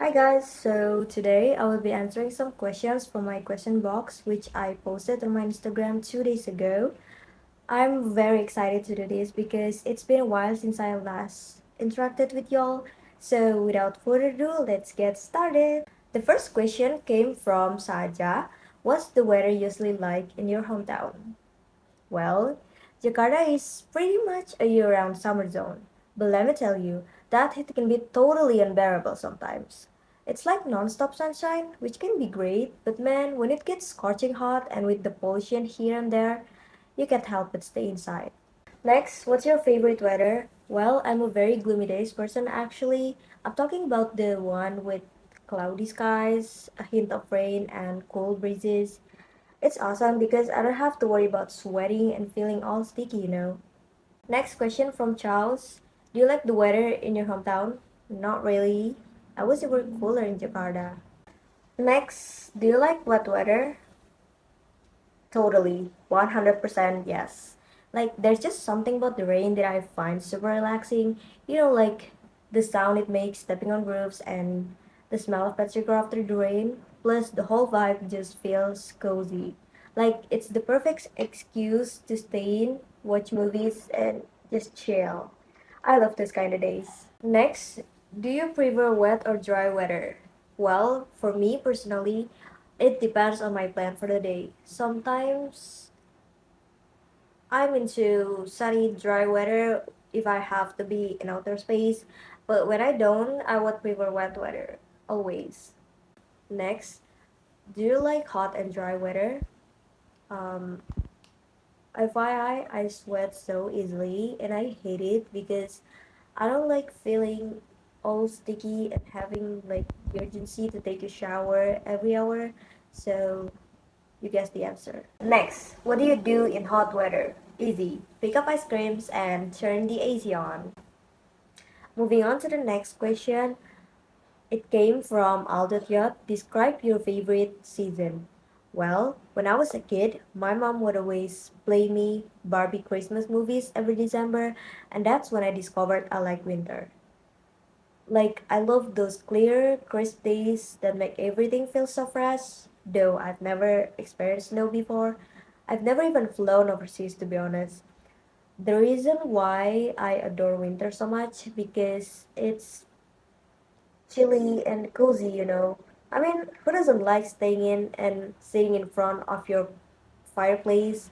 Hi guys, so today I will be answering some questions from my question box which I posted on my Instagram 2 days ago. I'm very excited to do this because it's been a while since I last interacted with y'all. So without further ado, let's get started. The first question came from Saja. What's the weather usually like in your hometown? Well, Jakarta is pretty much a year-round summer zone, but let me tell you, that heat can be totally unbearable sometimes. It's like non-stop sunshine, which can be great, but man, when it gets scorching hot and with the pollution here and there, you can't help but stay inside. Next, what's your favorite weather? Well, I'm a very gloomy days person actually. I'm talking about the one with cloudy skies, a hint of rain, and cold breezes. It's awesome because I don't have to worry about sweating and feeling all sticky. Next question from Charles. Do you like the weather in your hometown? Not really. I wish it were cooler in Jakarta. Next, do you like wet weather? Totally. 100% yes. Like, there's just something about the rain that I find super relaxing. Like the sound it makes stepping on roofs and the smell of petrichor after the rain. Plus, the whole vibe just feels cozy. Like, it's the perfect excuse to stay in, watch movies, and just chill. I love those kind of days. Next, do you prefer wet or dry weather? Well, for me personally, it depends on my plan for the day. Sometimes I'm into sunny, dry weather if I have to be in outer space, but when I don't, I would prefer wet weather, always. Next, do you like hot and dry weather? Um, FYI, I sweat so easily and I hate it because I don't like feeling all sticky and having like the urgency to take a shower every hour. So you guessed the answer. Next, what do you do in hot weather? Easy. Pick up ice creams and turn the AC on. Moving on to the next question. It came from Aldo Yot. Describe your favorite season. Well, when I was a kid, my mom would always play me Barbie Christmas movies every December, and that's when I discovered I like winter. Like, I love those clear, crisp days that make everything feel so fresh. Though I've never experienced snow before, I've never even flown overseas to be honest. The reason why I adore winter so much because it's chilly and cozy. I mean, who doesn't like staying in and sitting in front of your fireplace,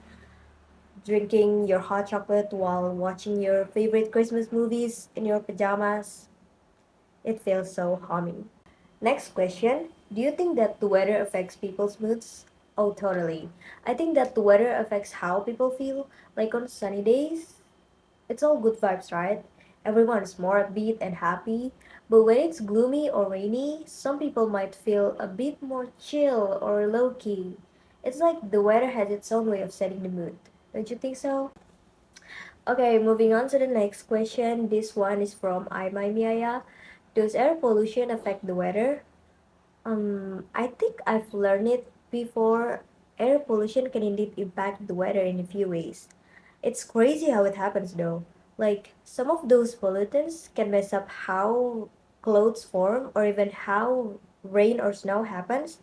drinking your hot chocolate while watching your favorite Christmas movies in your pajamas? It feels so homey. Next question. Do you think that the weather affects people's moods? Oh, totally. I think that the weather affects how people feel. Like on sunny days, it's all good vibes, right? Everyone is more upbeat and happy. But when it's gloomy or rainy, some people might feel a bit more chill or low key. It's like the weather has its own way of setting the mood. Don't you think so? Okay, moving on to the next question. This one is from Aimai Miaya. Does air pollution affect the weather? I think I've learned it before. Air pollution can indeed impact the weather in a few ways. It's crazy how it happens though. Like, some of those pollutants can mess up how clouds form or even how rain or snow happens.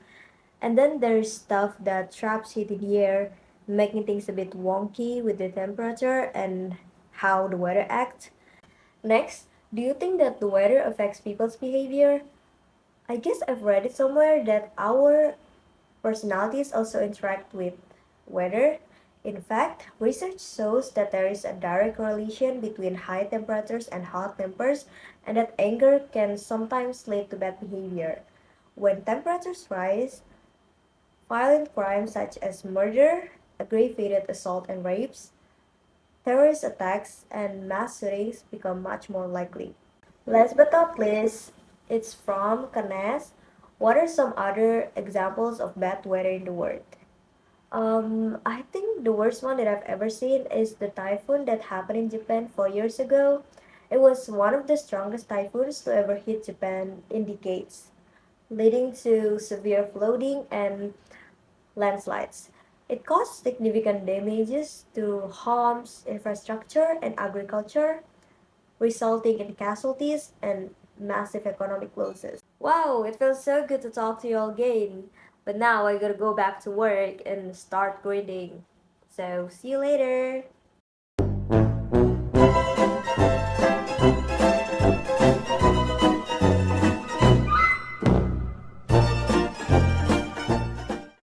And then there's stuff that traps heat in the air, making things a bit wonky with the temperature and how the weather acts. Next, do you think that the weather affects people's behavior? I guess I've read it somewhere that our personalities also interact with weather. In fact, research shows that there is a direct correlation between high temperatures and hot tempers, and that anger can sometimes lead to bad behavior. When temperatures rise, violent crimes such as murder, aggravated assault and rapes, terrorist attacks, and mass shootings become much more likely. Last but not least, it's from Kanes. What are some other examples of bad weather in the world? I think the worst one that I've ever seen is the typhoon that happened in Japan 4 years ago. It was one of the strongest typhoons to ever hit Japan in decades, leading to severe flooding and landslides. It caused significant damages to homes, infrastructure, and agriculture, resulting in casualties and massive economic losses. Wow, it feels so good to talk to you all again. But now I gotta go back to work and start grinding. So, see you later.